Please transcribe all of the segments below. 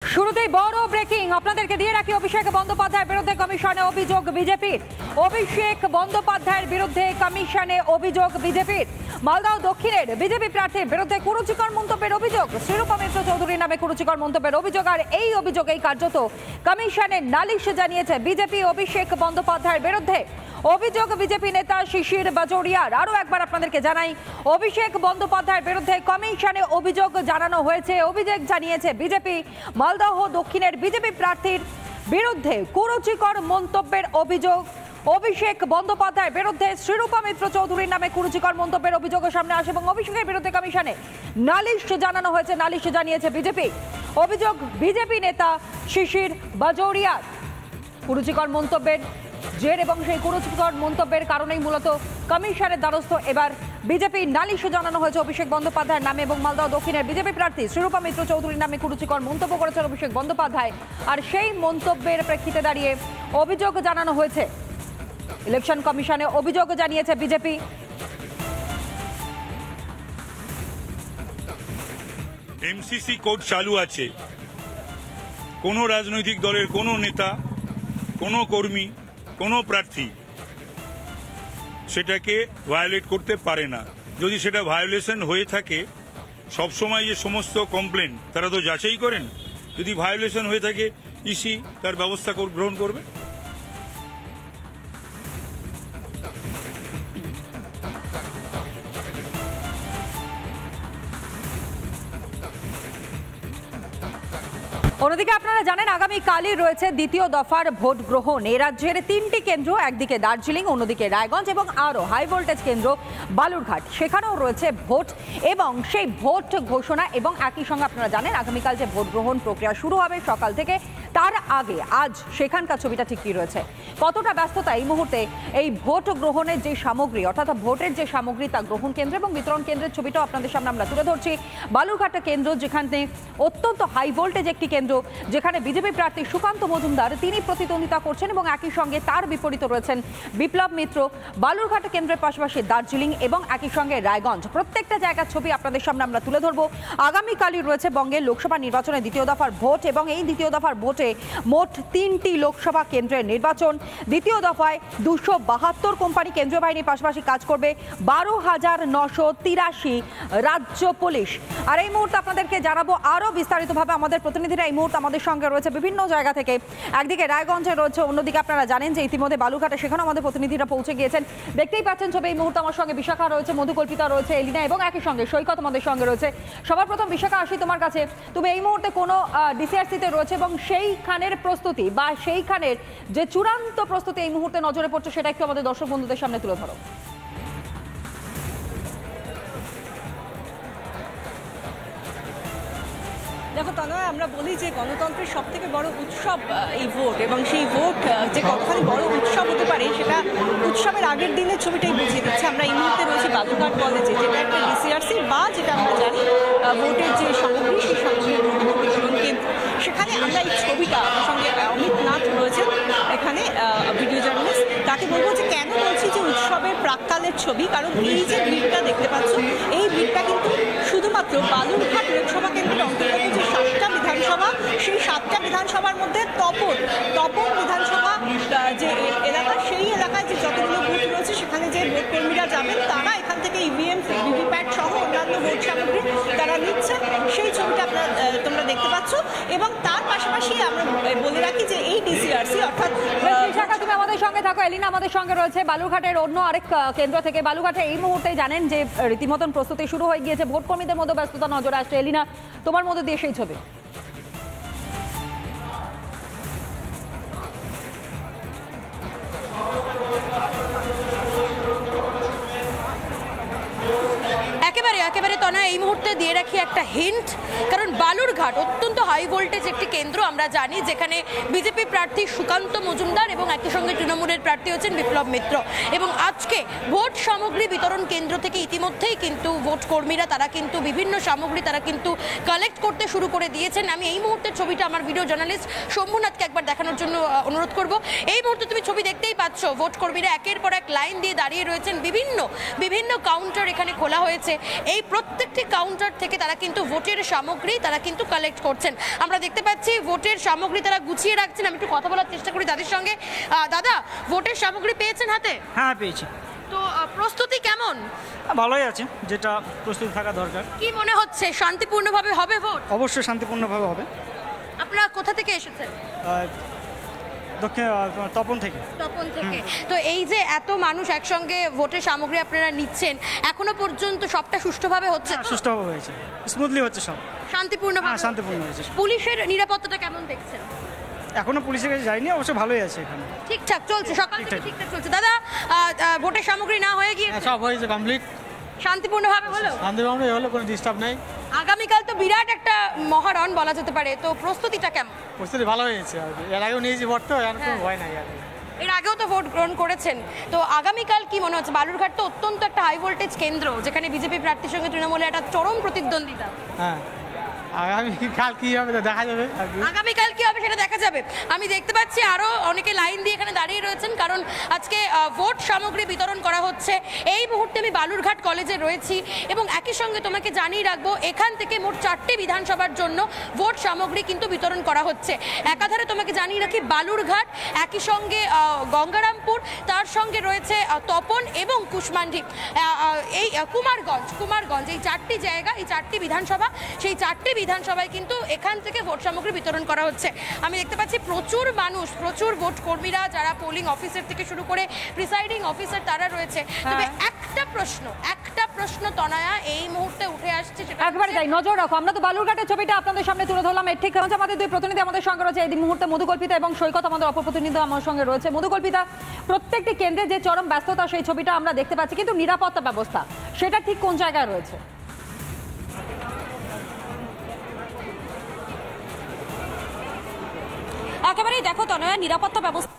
শুরুতেই বড় ব্রেকিং আপনাদেরকে দিয়ে রাখি। অভিষেক বন্দ্যোপাধ্যায়ের বিরুদ্ধে কমিশনে অভিযোগ বিজেপির। অভিষেক বন্দ্যোপাধ্যায়ের বিরুদ্ধে কমিশনে অভিযোগ বিজেপির। মালদহ দক্ষিণের বিজেপি প্রার্থীর বিরুদ্ধে কুরুচিকর মন্তব্যের অভিযোগ। শ্রীরূপা মিত্র চৌধুরীর নামে কুরুচিকর মন্তব্যের অভিযোগ। আর এই অভিযোগেই কার্যত কমিশনে নালিশ জানিয়েছে বিজেপি অভিষেক বন্দ্যোপাধ্যায়ের বিরুদ্ধে। অভিযোগ বিজেপি নেতা শিশির বাজোরিয়ার। আরো একবার আপনাদেরকে জানাই, অভিষেক বন্দ্যোপাধ্যায়ের বিরুদ্ধে কমিশনে অভিযোগ জানানো হয়েছে। অভিযোগ জানিয়েছে বিজেপি। মালদহ দক্ষিণের বিজেপি প্রার্থীর বিরুদ্ধে কুরুচিকর মন্তব্যের অভিযোগ। অভিষেক বন্দ্যোপাধ্যায়ের বিরুদ্ধে শ্রীরূপা মিত্র চৌধুরীর নামে কুরুচিকর মন্তব্যের অভিযোগ সামনে আসে এবং অভিষেকের বিরুদ্ধে কমিশনে নালিশ জানানো হয়েছে। নালিশ জানিয়েছে বিজেপি। অভিযোগ বিজেপি নেতা শিশির বাজোরিয়ার। কুরুচিকর মন্তব্যের জের এবং সেই কুরুচিকর মন্তব্যের কারণেই মূলত কমিশনের দ্বারস্থ এবার বিজেপি। নালিশ জানানো হয়েছে অভিষেক বন্দ্যোপাধ্যায়ের নামে এবং মালদহ দক্ষিণের বিজেপি প্রার্থী শ্রীরূপা মিত্র চৌধুরীর নামে কুরুচিকর মন্তব্য করেছেন অভিষেক বন্দ্যোপাধ্যায়। আর সেই মন্তব্যের প্রেক্ষিতে দাঁড়িয়ে অভিযোগ জানানো হয়েছে ইলেকশন কমিশনে। অভিযোগ জানিয়েছে বিজেপি। এমসিসি কোড চালু আছে, কোনো রাজনৈতিক দলের কোনো নেতা, কোনো কর্মী, কোনো প্রার্থী সেটাকে ভায়োলেট করতে পারে না। যদি সেটা ভায়োলেশন হয়ে থাকে, সবসময় যে সমস্ত কমপ্লেন তারা তো যাচাই করেন। যদি ভায়োলেশন হয়ে থাকে, ইসি তার ব্যবস্থা গ্রহণ করবে। অন্যদিকে আপনারা জানেন আগামীকালই রয়েছে দ্বিতীয় দফার ভোট গ্রহণ। এ রাজ্যের 3টি কেন্দ্র, একদিকে দার্জিলিং, অন্যদিকে রায়গঞ্জ এবং আরও হাই ভোল্টেজ কেন্দ্র বালুরঘাট, সেখানেও রয়েছে ভোট এবং সেই ভোট ঘোষণা। এবং একই সঙ্গে আপনারা জানেন আগামীকাল যে ভোট গ্রহণ প্রক্রিয়া শুরু হবে সকাল থেকে, তার আগে আজ সেখানকার ছবিটা ঠিক কী রয়েছে, কতটা ব্যস্ততা এই মুহূর্তে এই ভোট গ্রহণের যে সামগ্রী, অর্থাৎ ভোটের যে সামগ্রী তা গ্রহণ কেন্দ্র এবং বিতরণ কেন্দ্রের ছবিটাও আপনাদের সামনে আমরা তুলে ধরছি। বালুরঘাট কেন্দ্র, যেখানে অত্যন্ত হাই ভোল্টেজ একটি কেন্দ্র, যেখানে বিজেপি প্রার্থী সুকান্ত মজুমদার তিনি প্রতিদ্বন্দ্বিতা করছেন এবং একই সঙ্গে তার বিপরীতে রয়েছেন বিপ্লব মিত্র। বালুরঘাট কেন্দ্রের পাশাপাশি দার্জিলিং এবং একই সঙ্গে রায়গঞ্জ, প্রত্যেকটা জায়গার ছবি আপনাদের সামনে আমরা তুলে ধরবো। আগামীকালই রয়েছে বঙ্গের লোকসভা নির্বাচনে দ্বিতীয় দফার ভোট এবং এই দ্বিতীয় দফার ভোটে মোট 3টি লোকসভা কেন্দ্রের নির্বাচন। দ্বিতীয় দফায় 272 কোম্পানি কেন্দ্রীয় বাহিনীর পাশাপাশি কাজ করবে 12,983 রাজ্য পুলিশ। আর এই মুহূর্তে আপনাদেরকে জানাবো আরও বিস্তারিতভাবে। আমাদের প্রতিনিধিরা এই মুহূর্তে আমাদের সঙ্গে রয়েছে বিভিন্ন জায়গা থেকে। একদিকে রায়গঞ্জে রয়েছে, অন্যদিকে আপনারা জানেন যে ইতিমধ্যে বালুরঘাটে সেখানেও আমাদের প্রতিনিধিরা পৌঁছে গিয়েছেন। দেখতেই পাচ্ছেন ছবি। এই মুহূর্তে আমার সঙ্গে বিশাখা রয়েছে, মধুকল্পিতা রয়েছে, এলিনা এবং একই সঙ্গে সৈকত আমাদের সঙ্গে রয়েছে। সবার প্রথম বিশাখা, আসি তোমার কাছে। তুমি এই মুহূর্তে কোনো ডিসিআরসিতে রয়েছে এবং সেইখানের প্রস্তুতি বা সেইখানের যে চূড়ান্ত প্রস্তুতি এই মুহূর্তে নজরে পড়ছে, সেটা একটু আমাদের দর্শক বন্ধুদের সামনে তুলে ধরো। দেখো তনয়, আমরা বলি যে গণতন্ত্রের সব থেকে বড় উৎসব এই ভোট, এবং সেই ভোট যে কতখানি বড় উৎসব হতে পারে সেটা উৎসবের আগের দিনের ছবিটাই বুঝিয়ে দিচ্ছে। আমরা এই মুহূর্তে রয়েছি বালুরঘাট কলেজে, যেটা একটা ডিসিআরসি বা যেটা আমরা জানি ভোটের যে সামগ্রী, সেই সামগ্রীর বিতরণ কেন্দ্র। সেখানে আমরা এই ছবিটা, আমার সঙ্গে অমিত নাথ রয়েছেন এখানে, ভিডিও জার্নালিস্ট, তাকে বলবো যে কেন বলছি যে উৎসবের প্রাক্কালের ছবি। কারণ এই যে ভিড়টা দেখতে পাচ্ছ, এই ভিড়টা কিন্তু শুধুমাত্র বালুরঘাট লোকসভা কেন্দ্রের অন্তর্গত যে 7টা বিধানসভা, সেই 7টা বিধানসভার মধ্যে তপন বিধানসভা যে এলাকা, সেই এলাকায় যে যতগুলো বুথ রয়েছে সেখানে যে ভোট কর্মীরা যাবেন, তারা এখান থেকে ইভিএম, ভিভিপ্যাট সহ অন্যান্য ভোট সামগ্রী তারা নিচ্ছেন। সেই ছবিটা তোমরা দেখতে পাচ্ছ। এবং তার পাশাপাশি আমরা বলে রাখি যে এই ডিসিআরসি অর্থাৎ তুমি আমাদের সঙ্গে থাকো। এলিনা আমাদের সঙ্গে রয়েছে বালুরঘাটের অন্য আরেক কেন্দ্র থেকে। বালুরঘাটে এই মুহূর্তে জানেন যে রীতিমতন প্রস্তুতি শুরু হয়ে গিয়েছে, ভোট কর্মীদের মধ্যে ব্যস্ততা নজরে আসছে। এলিনা, তোমার মধ্যে দিয়ে সেই ছবি। একেবারে তনা, এই মুহূর্তে দিয়ে রাখি একটা হিন্ট, কারণ বালুরঘাট অত্যন্ত হাই ভোল্টেজ একটি কেন্দ্র। আমরা জানি যেখানে বিজেপি প্রার্থী সুকান্ত মজুমদার এবং একই সঙ্গে তৃণমূলের প্রার্থী হচ্ছেন বিপ্লব মিত্র। এবং আজকে ভোট সামগ্রী বিতরণ কেন্দ্র থেকে ইতিমধ্যেই কিন্তু ভোট কর্মীরা তারা কিন্তু বিভিন্ন সামগ্রী তারা কিন্তু কালেক্ট করতে শুরু করে দিয়েছেন। আমি এই মুহূর্তের ছবিটা আমার ভিডিও জার্নালিস্ট শম্ভুনাথকে একবার দেখানোর জন্য অনুরোধ করব। এই মুহূর্তে তুমি ছবি দেখতেই পাচ্ছ, ভোট কর্মীরা একের পর এক লাইন দিয়ে দাঁড়িয়ে রয়েছেন। বিভিন্ন কাউন্টার এখানে খোলা হয়েছে। এই প্রত্যেকটি কাউন্টার থেকে তারা কিন্তু ভোটের সামগ্রী তারা কিন্তু কালেক্ট করছেন। আমরা দেখতে পাচ্ছি ভোটের সামগ্রী তারা গুছিয়ে রাখছেন। আমি একটু কথা বলার চেষ্টা করি তাদের সঙ্গে। দাদা, ভোটের সামগ্রী পেয়েছেন হাতে? হ্যাঁ, পেয়েছি। তো প্রস্তুতি কেমন? ভালোই আছে, যেটা প্রস্তুতি থাকা দরকার। কি মনে হচ্ছে, শান্তিপূর্ণভাবে হবে ভোট? অবশ্যই শান্তিপূর্ণভাবে হবে। আপনারা কোথা থেকে এসেছেন? দক্ষিণ তপন থেকে। তপন থেকে। তো এই যে এত মানুষ একসঙ্গে ভোটের সামগ্রী আপনারা নিচ্ছেন, এখনো পর্যন্ত সবটা সুষ্ঠুভাবে হচ্ছে? সুষ্ঠুভাবে হয়েছে, স্মুথলি হচ্ছে সব। শান্তিপূর্ণভাবে? হ্যাঁ, শান্তিপূর্ণ হয়েছে। পুলিশের নিরাপত্তাটা কেমন দেখছেন? এখনো পুলিশের কাছে যায়নি, অবশ্য ভালোই আছে এখানে। ঠিকঠাক চলছে, সকাল থেকে ঠিকঠাক চলছে। দাদা, ভোটের সামগ্রী না হয়ে গিয়ে সব হয়েছে কমপ্লিট, শান্তিপূর্ণভাবে হলো? শান্তিপূর্ণ হলো, কোনো ডিস্টার্ব নেই। আগামীকাল তো বিরাট একটা মহারণ বলা যেতে পারে, তো প্রস্তুতিটা কেমন? পরিস্থিতি ভালো হয়েছে আর কি। এর আগেও নিয়েছি ভোট, তো এখন কোনো ভয় নাই আর কি। এর আগেও তো ভোট গ্রহণ করেছেন, তো আগামীকাল কি মনে হচ্ছে? বালুরঘাট তো অত্যন্ত একটা হাই ভোল্টেজ কেন্দ্র, যেখানে বিজেপি প্রার্থীর সঙ্গে তৃণমূলের একটা চরম প্রতিদ্বন্দ্বিতা। হ্যাঁ, আগামীকাল কি হবে দেখা যাবে আর কি। আগামীকাল কি হবে সেটা দেখা যাবে। আমি দেখতে পাচ্ছি আরো অনেকে লাইন দিয়ে এখানে দাঁড়িয়ে রয়েছেন, কারণ আজকে ভোট সামগ্রী বিতরণ করা হচ্ছে। এই মুহূর্তে আমি বালুরঘাট কলেজে রয়েছি এবং একই সঙ্গে তোমাকে জানিয়ে রাখবো, এখান থেকে মোট 4টি বিধানসভার জন্য ভোট সামগ্রী কিন্তু বিতরণ করা হচ্ছে। একাধারে তোমাকে জানিয়ে রাখি, বালুরঘাট, একই সঙ্গে গঙ্গারামপুর, তার সঙ্গে রয়েছে তপন এবং কুশমান্ডি, এই কুমারগঞ্জ, এই 4টি জায়গা, এই 4টি বিধানসভা, সেই 4টি বিধানসভায় কিন্তু এখান থেকে ভোট সামগ্রী বিতরণ করা হচ্ছে। আমি দেখতে পাচ্ছি প্রচুর মানুষ, প্রচুর ভোট কর্মীরা, যারা পোলিং অফিসার থেকে শুরু করে প্রিসাইডিং অফিসার, তারা রয়েছে। তবে একটা প্রশ্ন তনয়া এই মুহূর্তে উঠে আসছে, সেটা একবারে তাই, নজর রাখো। আমরা তো বালুরঘাটের ছবিটা আপনাদের সামনে তুলে ধরলাম। এর ঠিক আমাদের দুই প্রতিনিধি আমাদের সঙ্গে রয়েছে এই মুহূর্তে, মধুকল্পিতা এবং সৈকত আমাদের অপর প্রতিনিধি আমার সঙ্গে রয়েছে। মধুকল্পিতা, প্রত্যেকটি কেন্দ্রে যে চরম ব্যস্ততা, সেই ছবিটা আমরা দেখতে পাচ্ছি, কিন্তু নিরাপত্তা ব্যবস্থা সেটা ঠিক কোন জায়গায় রয়েছে? একেবারেই দেখো তনয়া, নিরাপত্তা ব্যবস্থা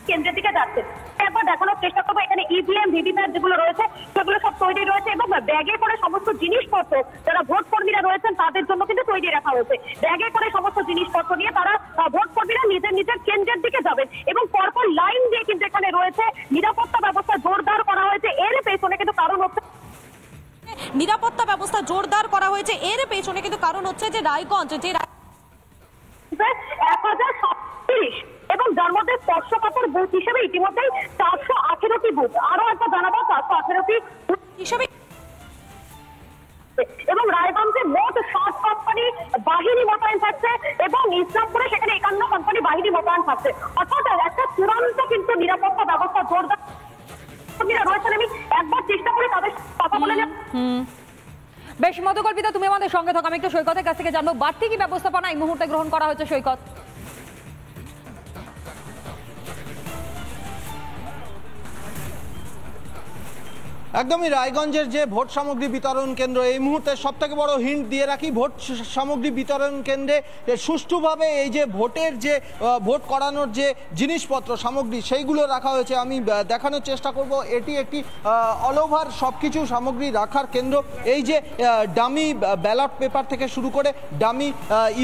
কেন্দ্রের দিকে যাচ্ছে। একবার দেখানোর চেষ্টা করবো, এখানে ইভিএম, ভিভিপ্যাট যেগুলো রয়েছে সেগুলো সব তৈরি রয়েছে এবং ব্যাগে করে সমস্ত জিনিসপত্র যারা ভোট কর্মীরা রয়েছেন তাদের জন্য কিন্তু তৈরি রাখা হয়েছে। ব্যাগে করে সমস্ত জিনিসপত্র নিয়ে তারা ভোট কর্মীরা নিজের কেন্দ্রের দিকে যাবেন এবং পরপর লাইন দিয়ে কিন্তু এখানে রয়েছে। নিরাপত্তা ব্যবস্থা জোরদার করা হয়েছে। এর পেছনে কিন্তু কারণ হচ্ছে নিরাপত্তা ব্যবস্থা জোরদার করা হয়েছে। এর পেছনে কিন্তু কারণ হচ্ছে যে রায়গঞ্জ, যে 1037 এবং যার মধ্যে স্পর্শকাতর বুথ হিসেবে ইতিমধ্যেই 418টি বুথ, আরো একটা জানাবো 418টি বুথ হিসেবে, এবং রায়গঞ্জে মোট 7 কোম্পানি বাহিনী মোতায়েন থাকছে এবং ইসলামপুরে সেখানে 51 কোম্পানি বাহিনী মোতায়েন থাকছে। অর্থাৎ একটা চূড়ান্ত কিন্তু নিরাপত্তা ব্যবস্থা জোরদার রয়েছেন। আমি একবার চেষ্টা করি তাদের কথা বলে বেশ, মধুকল্পিতা তুমি আমাদের সঙ্গে থাকো। আমি একটু সৈকতের কাছ থেকে জানবো, বাড়তি কি ব্যবস্থাপনা এই মুহূর্তে গ্রহণ করা হয়েছে সৈকত? একদমই, রায়গঞ্জের যে ভোট সামগ্রী বিতরণ কেন্দ্র, এই মুহূর্তে সবথেকে বড় হিন্ট দিয়ে রাখি, ভোট সামগ্রী বিতরণ কেন্দ্রে সুষ্ঠুভাবে এই যে ভোটের যে ভোট করানোর যে জিনিসপত্র সামগ্রী সেইগুলো রাখা হয়েছে। আমি দেখানোর চেষ্টা করব, এটি একটি অল ওভার সব কিছু সামগ্রী রাখার কেন্দ্র। এই যে ডামি ব্যালট পেপার থেকে শুরু করে ডামি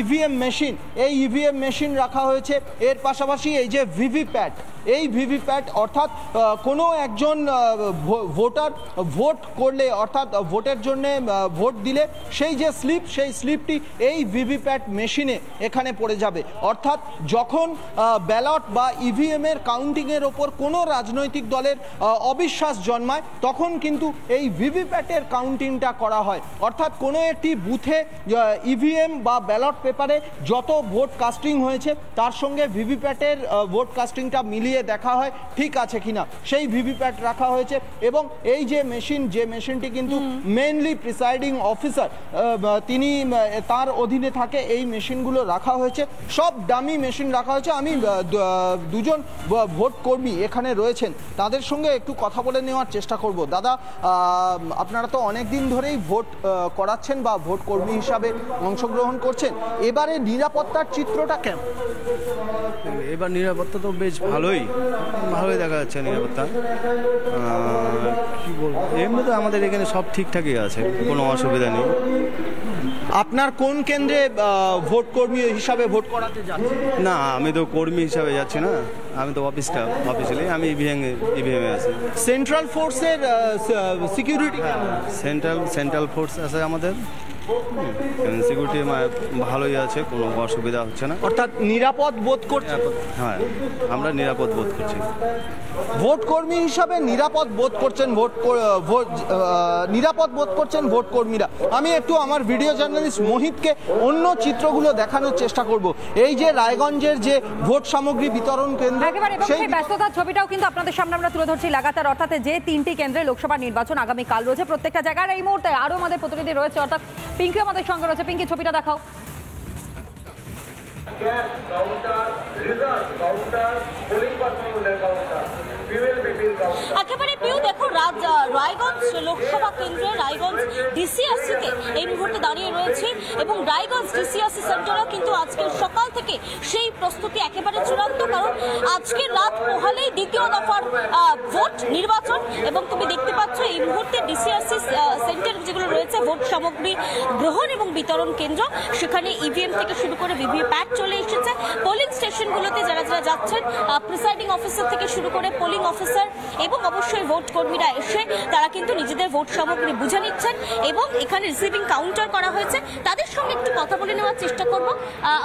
ইভিএম মেশিন, এই ইভিএম মেশিন রাখা হয়েছে। এর পাশাপাশি এই যে ভিভিপ্যাট, এই ভিভিপ্যাট অর্থাৎ কোনো একজন ভোটার ভোট করলে, অর্থাৎ ভোটের জন্য ভোট দিলে সেই যে স্লিপ, সেই স্লিপটি এই ভিভিপ্যাট মেশিনে এখানে পড়ে যাবে। অর্থাৎ যখন ব্যালট বা ইভিএম এর কাউন্টিংয়ের ওপর কোনো রাজনৈতিক দলের অবিশ্বাস জন্মায়, তখন কিন্তু এই ভিভিপ্যাটের কাউন্টিংটা করা হয়। অর্থাৎ কোনো একটি বুথে ইভিএম বা ব্যালট পেপারে যত ভোট কাস্টিং হয়েছে তার সঙ্গে ভিভিপ্যাটের ভোট কাস্টিংটা মিলিয়ে দেখা হয় ঠিক আছে কিনা, সেই ভিভিপ্যাট রাখা হয়েছে। এবং এই যে মেশিনটি কিন্তু মেইনলি প্রিসাইডিং অফিসার, তিনি তার অধীনে থাকে, এই মেশিনগুলো রাখা হয়েছে। সব ডামি মেশিন রাখা হয়েছে। আমি দুজন ভোট কর্মী এখানে রয়েছেন, তাদের সঙ্গে একটু কথা বলে নেওয়ার চেষ্টা করব। দাদা, আপনারা তো অনেক দিন ধরেই ভোট করাচ্ছেন বা ভোট কর্মী হিসাবে অংশগ্রহণ করছেন, এবারে নিরাপত্তার চিত্রটা কেমন? এবার নিরাপত্তা তো বেশ ভালোই দেখা যাচ্ছে। নিরাপত্তা কি বলবো, এমনিতে আমাদের এখানে সব ঠিকঠাকই আছে, কোনো অসুবিধা নেই। আপনার কোন কেন্দ্রে ভোট কর্মী হিসাবে ভোট করাতে যাচ্ছেন? না, আমি তো কর্মী হিসাবে যাচ্ছি না, আমি তো অফিস স্টাফ অফিসিয়ালি, আমি ইভিএমে আছি। সেন্ট্রাল ফোর্সের সিকিউরিটি সেন্ট্রাল ফোর্স আছে আমাদের, সিকিউরিটি ভালোই আছে, কোনো অসুবিধা হচ্ছে না। অর্থাৎ নিরাপদ বোধ করছে। হ্যাঁ, আমরা নিরাপদ বোধ করছি। ভোট কর্মী হিসাবে নিরাপদ বোধ করছেন নিরাপদ বোধ করছেন ভোট কর্মীরা। আমি একটু আমার ভিডিও জার্নালিস্ট মোহিতকে অন্য চিত্রগুলো দেখানোর চেষ্টা করব। এই যে রায়গঞ্জের যে ভোট সামগ্রী বিতরণ কেন্দ্র, সেই ব্যস্ততার ছবিটাও কিন্তু আপনাদের সামনে আমরা তুলে ধরছি লাগাতার। অর্থাৎ যে 3টি কেন্দ্রে লোকসভা নির্বাচন আগামী কাল রয়েছে প্রত্যেকটা জায়গায়। এই মুহূর্তে আরো আমাদের প্রতিনিধি রয়েছে, অর্থাৎ পিঙ্কি আমাদের সঙ্গে রয়েছে। পিঙ্কি, ছবিটা দেখাও। একেবারে প্রিয়, দেখো রায়গঞ্জ লোকসভা কেন্দ্রে রায়গঞ্জ ডিসিআরসিতে এই মুহূর্তে দাঁড়িয়ে রয়েছে এবং রায়গঞ্জ ডিসিআরসি সেন্টারেও কিন্তু আজকের সকাল থেকে সেই প্রস্তুতি একেবারে চূড়ান্ত, কারণ আজকের রাত পোহালেই দ্বিতীয় দফার ভোট নির্বাচন। এবং তুমি দেখতে পাচ্ছ এই মুহূর্তে ডিসিআরসি সেন্টার যেগুলো রয়েছে ভোট সামগ্রী গ্রহণ এবং বিতরণ কেন্দ্র, সেখানে ইভিএম থেকে শুরু করে ভিভিপ্যাট চলে এসেছে। পোলিং স্টেশনগুলোতে যারা যাচ্ছেন, প্রিসাইডিং অফিসার থেকে শুরু করে পোলিং অফিসার এবং অবশ্যই ভোট কর্মীরা এসে তারা কিন্তু নিজেদের ভোট সামগ্রী বুঝে নিচ্ছেন এবং এখানে রিসিভিং কাউন্টার করা হয়েছে। তাদের সঙ্গে একটু কথা বলে নেওয়ার চেষ্টা করব।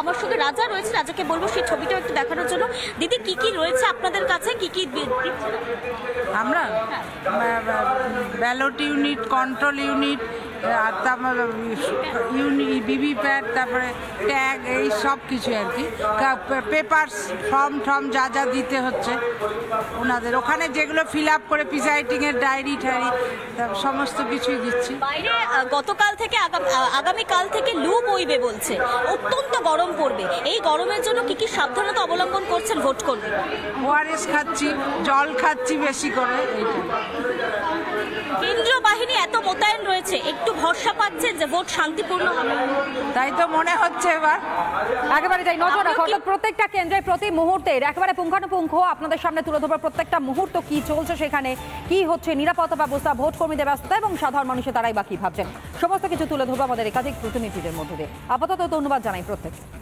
আমার সঙ্গে রাজা রয়েছে, রাজাকে বলবো সেই ছবিটা একটু দেখানোর জন্য। দিদি, কি কি রয়েছে আপনাদের কাছে, কি কি? আমরা ব্যালট ইউনিট, কন্ট্রোল ইউনিট, আর তারপরে ভিভিপ্যাট, তারপরে ট্যাগ, এই সব কিছু আর কি, পেপারস, ফর্ম যা যা দিতে হচ্ছে ওনাদের ওখানে, যেগুলো ফিল আপ করে প্রিসাইডিংয়ের ডায়েরি ঠারি সমস্ত কিছুই দিচ্ছি। বাইরে গতকাল থেকে আগামীকাল থেকে লু বইবে বলছে, অত্যন্ত গরম পড়বে। এই গরমের জন্য কি কি সাবধানতা অবলম্বন করছেন ভোট কর্মী? ওআরএস খাচ্ছি, জল খাচ্ছি বেশি করে। এইটা কেন্দ্রীয় বাহিনী এত মোতায়েন রয়েছে, একটু ভরসা পাচ্ছেন যে ভোট শান্তিপূর্ণ হবে? তাই তো মনে হচ্ছে এবার। একেবারে যাই নজর রাখো, অর্থাৎ প্রত্যেকটা কেন্দ্রে প্রতি মুহূর্তের একেবারে পুঙ্খানুপুঙ্খ আপনাদের সামনে তুলে ধরবো প্রত্যেকটা মুহূর্ত কি চলছে, সেখানে কি হচ্ছে, নিরাপত্তা ব্যবস্থা, ভোট কর্মীদের ব্যবস্থা এবং সাধারণ মানুষের তারাই বা কি ভাবছেন, সমস্ত কিছু তুলে ধরবো আমাদের একাধিক প্রতিনিধিদের মধ্যে দিয়ে। আপাতত ধন্যবাদ জানাই প্রত্যেককে।